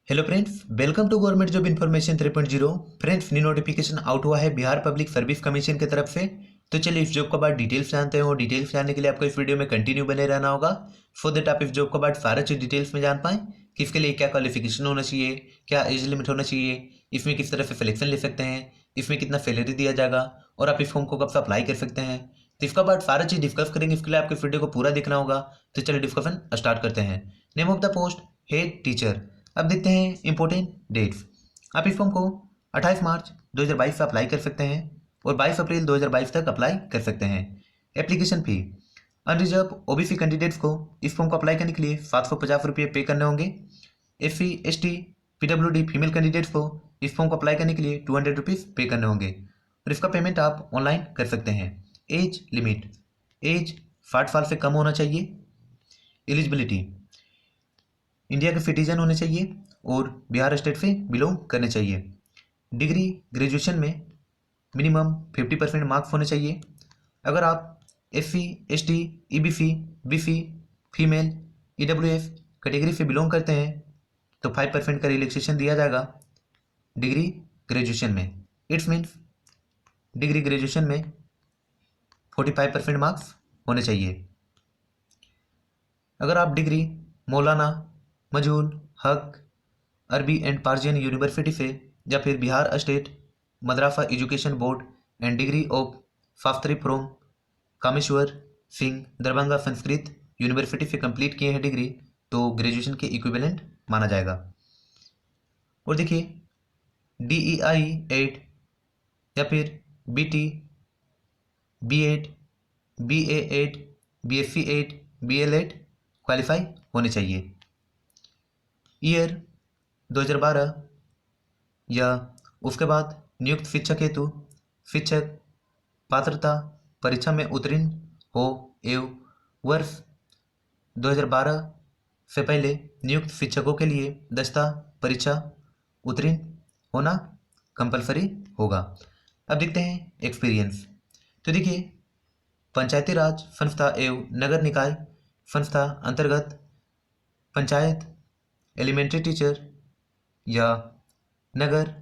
Hello friends, welcome to government job information 3.0। Friends, new notification out हुआ है Bihar public service commission की तरफ से। तो चलिए इस जॉब के बाद डिटेल्स जानते हैं और डिटेल्स जानने के लिए आपको इस वीडियो में कंटिन्यू बने रहना होगा। फॉर दैट आप इस जॉब के बाद सारा चीज डिटेल्स में जान पाएं कि इसके लिए क्या क्वालिफिकेशन होना चाहिए, क्या एज लिमिट होना चाहिए, इसमें किस तरह से सिलेक्शन ले सकते हैं, इसमें कितना सैलरी दिया जाएगा और आप इस फॉर्म को कब से अप्लाई कर सकते हैं। तो इसके बाद सारा चीज डिस्कस करेंगे। इसके लिए आपको इस वीडियो को पूरा देखना होगा। तो चलिए डिस्कशन स्टार्ट करते हैं। Name of the post head teacher. अब देखते हैं इंपॉर्टेंट डेट्स। आप इस फॉर्म को 28 मार्च 2022 से अप्लाई कर सकते हैं और 22 अप्रैल 2022 तक अप्लाई कर सकते हैं। Application fee, unreserved OBC candidates को इस फॉर्म को अप्लाई करने के लिए 750 रुपये पे करने होंगे। SC ST PWD female candidates को इस फॉर्म को अप्लाई करने के लिए 200 रुपीज़ पे करने होंगे और इसका पेमेंट आप ऑनलाइन कर सकते हैं। एज लिमिट, एज 60 साल से कम होना चाहिए। एलिजिबिलिटी, इंडिया के सिटीजन होने चाहिए और बिहार स्टेट से बिलोंग करने चाहिए। डिग्री ग्रेजुएशन में मिनिमम 50% मार्क्स होने चाहिए। अगर आप SC ST EBC BC female EWS category से बिलोंग करते हैं तो 5% का रिलैक्सेशन दिया जाएगा डिग्री ग्रेजुएशन में। इट्स मीन्स डिग्री ग्रेजुएशन में 45% मार्क्स होने चाहिए। अगर आप डिग्री मौलाना मजहूल हक अरबी एंड पार्जियन यूनिवर्सिटी से या फिर Bihar state madrasa education board and degree of Shastri from Kameshwar Singh Darbhanga Sanskrit university से कंप्लीट किए हैं डिग्री, तो ग्रेजुएशन के इक्विवेलेंट माना जाएगा। और देखिए DEI 8 या फिर BT B8 BA 8 BSc 8 BL 8 qualify होने चाहिए। ईयर 2012 या उसके बाद नियुक्त शिक्षक हेतु शिक्षक पात्रता परीक्षा में उत्तीर्ण हो एवं वर्ष 2012 से पहले नियुक्त शिक्षकों के लिए दस्ता परीक्षा उत्तीर्ण होना कंपलसरी होगा। अब देखते हैं एक्सपीरियंस। तो देखिए पंचायती राज संस्था एवं नगर निकाय संस्था अंतर्गत पंचायत एलिमेंट्री टीचर या नगर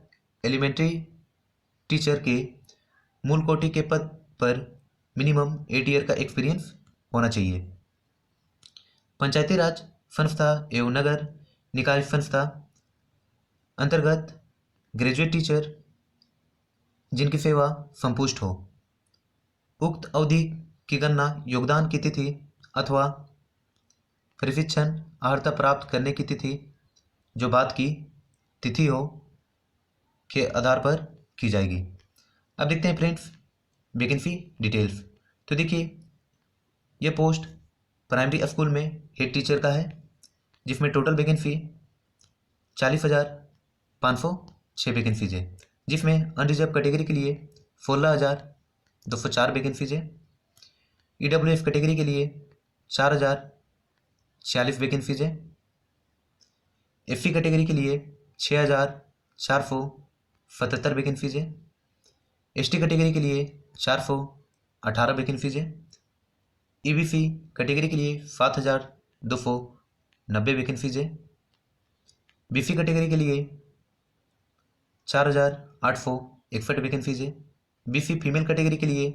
एलिमेंट्री टीचर के मूल कोटि के पद पर मिनिमम 8 ईयर का एक्सपीरियंस होना चाहिए। पंचायती राज संस्था एवं नगर निकाय संस्था अंतर्गत ग्रेजुएट टीचर जिनकी सेवा संपुष्ट हो। उक्त अवधि की गणना योगदान की तिथि अथवा प्रशिक्षण अर्हता प्राप्त करने की तिथि जो बाद की तिथि हो के आधार पर की जाएगी। अब देखते हैं फ्रेंड्स वैकेंसी डिटेल्स। तो देखिए यह पोस्ट प्राइमरी स्कूल में हेड टीचर का है जिसमें टोटल वैकेंसी 40,506 वैकेंसीज है, जिसमें अनरिजर्व कैटेगरी के लिए 16,204 वैकेंसीज है। EWS कैटेगरी के लिए 4,046 वैकेंसीज है। SC कैटेगरी के लिए 6,477 वैकेंसीज है। ST कैटेगरी के लिए 418 वैकेंसीज है। EBC कैटेगरी के लिए 7,290 वैकेंसीज है। BC कैटेगरी के लिए 4,861 वैकेंसीज है। BC फीमेल कैटेगरी के लिए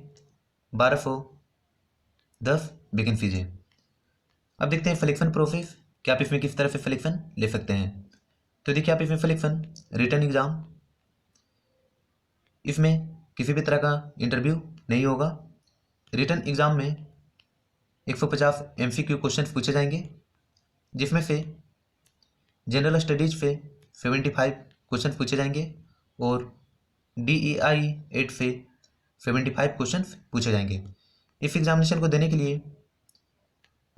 1,210 वैकेंसीज है। अब देखते हैं सिलेक्शन प्रोसेस कि आप इसमें किस तरह से सिलेक्शन ले सकते हैं। तो देखिए आप इसमें सिलेक्शन रिटन एग्जाम, इसमें किसी भी तरह का इंटरव्यू नहीं होगा। रिटन एग्जाम में 150 MCQ क्वेश्चन पूछे जाएंगे जिसमें से जनरल स्टडीज से 75 क्वेश्चन पूछे जाएंगे और DEI 8 से 75 क्वेश्चन पूछे जाएंगे। इस एग्जामिनेशन को देने के लिए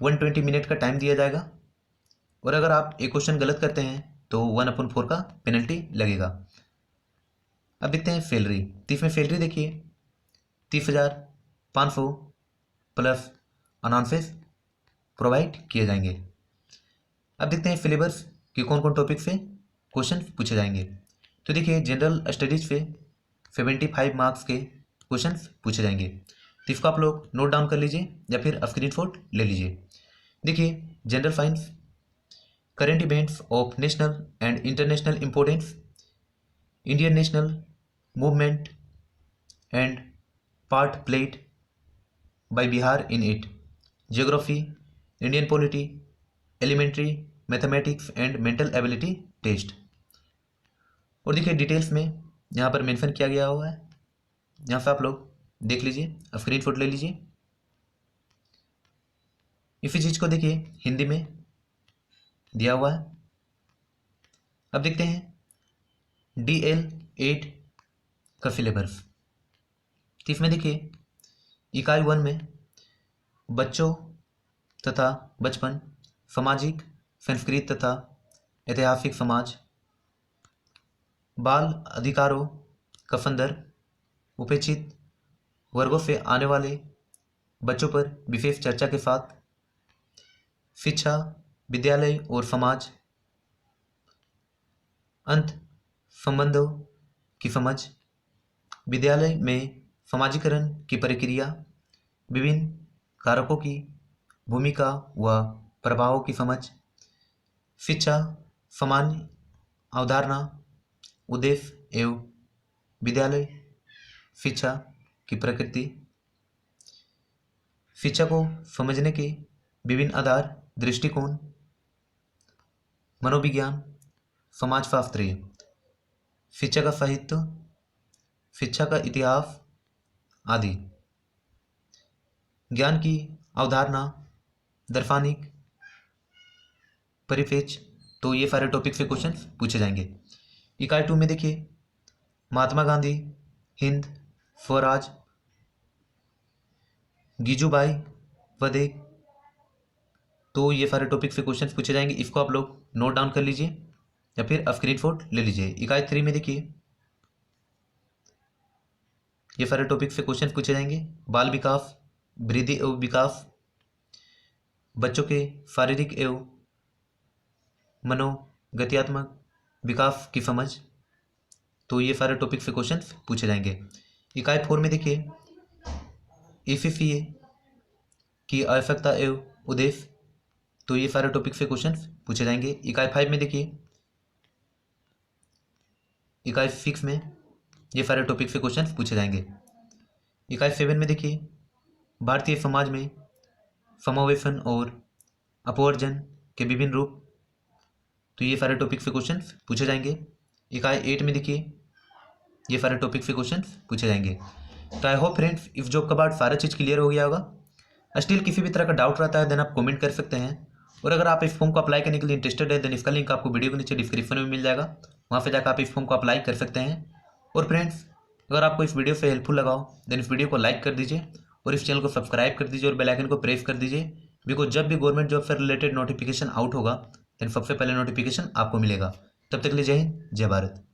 120 मिनट का टाइम दिया जाएगा और अगर आप एक क्वेश्चन गलत करते हैं तो 1/4 का पेनल्टी लगेगा। अब देखते हैं सैलरी। तो इसमें सैलरी देखिए 30,500 प्लस अनाउंसेस प्रोवाइड किए जाएंगे। अब देखते हैं सिलेबस कि कौन कौन टॉपिक से क्वेश्चन पूछे जाएंगे। तो देखिए जनरल स्टडीज से 75 मार्क्स के क्वेश्चन पूछे जाएंगे। तो इसको आप लोग नोट डाउन कर लीजिए या फिर स्क्रीनशॉट ले लीजिए। देखिए general science Current events of national and international importance, Indian national movement and part played by Bihar in it, geography, Indian polity, elementary mathematics and mental ability test. और देखिए details में यहाँ पर मेंशन किया गया हुआ है, यहाँ पे आप लोग देख लीजिए, स्क्रीनशॉट ले लीजिए। इसी चीज़ को देखिए हिंदी में दिया हुआ है। अब देखते हैं DL8 का सिलेबस। तो इसमें देखिए इकाई 1 में बच्चों तथा बचपन, सामाजिक संस्कृत तथा ऐतिहासिक समाज, बाल अधिकारों का संदर्भ, उपेक्षित वर्गों से आने वाले बच्चों पर विशेष चर्चा के साथ, शिक्षा, विद्यालय और समाज, अंत संबंधों की समझ, विद्यालय में समाजीकरण की प्रक्रिया, विभिन्न कारकों की भूमिका व प्रभावों की समझ, शिक्षा सामान्य अवधारणा, उद्देश्य एवं विद्यालय शिक्षा की प्रकृति, शिक्षा को समझने के विभिन्न आधार, दृष्टिकोण, मनोविज्ञान, समाजशास्त्र, शिक्षा का साहित्य, शिक्षा का इतिहास आदि, ज्ञान की अवधारणा, दार्शनिक परिप्रेक्ष्य। तो ये सारे टॉपिक से क्वेश्चन पूछे जाएंगे। इकाई 2 में देखिए महात्मा गांधी, हिंद स्वराज, गिजुबाई वधे। तो ये सारे टॉपिक से क्वेश्चन पूछे जाएंगे, इसको आप लोग नोट डाउन कर लीजिए या फिर स्क्रीनशॉट ले लीजिए। इकाई 3 में देखिए ये सारे टॉपिक से क्वेश्चन पूछे जाएंगे। बाल विकास, वृद्धि एवं विकास, बच्चों के शारीरिक एवं मनोगत्यात्मक विकास की समझ। तो ये सारे टॉपिक से क्वेश्चन पूछे जाएंगे। इकाई 4 में देखिए ACCA की आवश्यकता एवं उद्देश्य। तो ये सारे टॉपिक से क्वेश्चन पूछे जाएंगे। इकाई 5 में देखिए, इकाई 6 में ये सारे टॉपिक से क्वेश्चन पूछे जाएंगे। इकाई 7 में देखिए भारतीय समाज में समावेशन और अपवर्जन के विभिन्न रूप। तो ये सारे टॉपिक से क्वेश्चन पूछे जाएंगे। इकाई 8 में देखिए ये सारे टॉपिक से क्वेश्चन पूछे जाएंगे। तो आई होप फ्रेंड्स इस जॉब का बाद सारा चीज़ क्लियर हो गया होगा। स्टिल किसी भी तरह का डाउट रहता है देन आप कमेंट कर सकते हैं। और अगर आप इस फॉर्म को अप्लाई करने के लिए इंटरेस्टेड है देन इसका लिंक आपको वीडियो के नीचे डिस्क्रिप्शन में मिल जाएगा, वहाँ पे जाकर आप इस फॉर्म को अप्लाई कर सकते हैं। और फ्रेंड्स अगर आपको इस वीडियो से हेल्पफुल लगा हो देन इस वीडियो को लाइक कर दीजिए और इस चैनल को सब्सक्राइब कर दीजिए और बेल आइकन को प्रेस कर दीजिए, बिकॉज जब भी गवर्नमेंट जॉब से रिलेटेड नोटिफिकेशन आउट होगा देन सबसे पहले नोटिफिकेशन आपको मिलेगा। तब तक के लिए जय हिंद, जय भारत।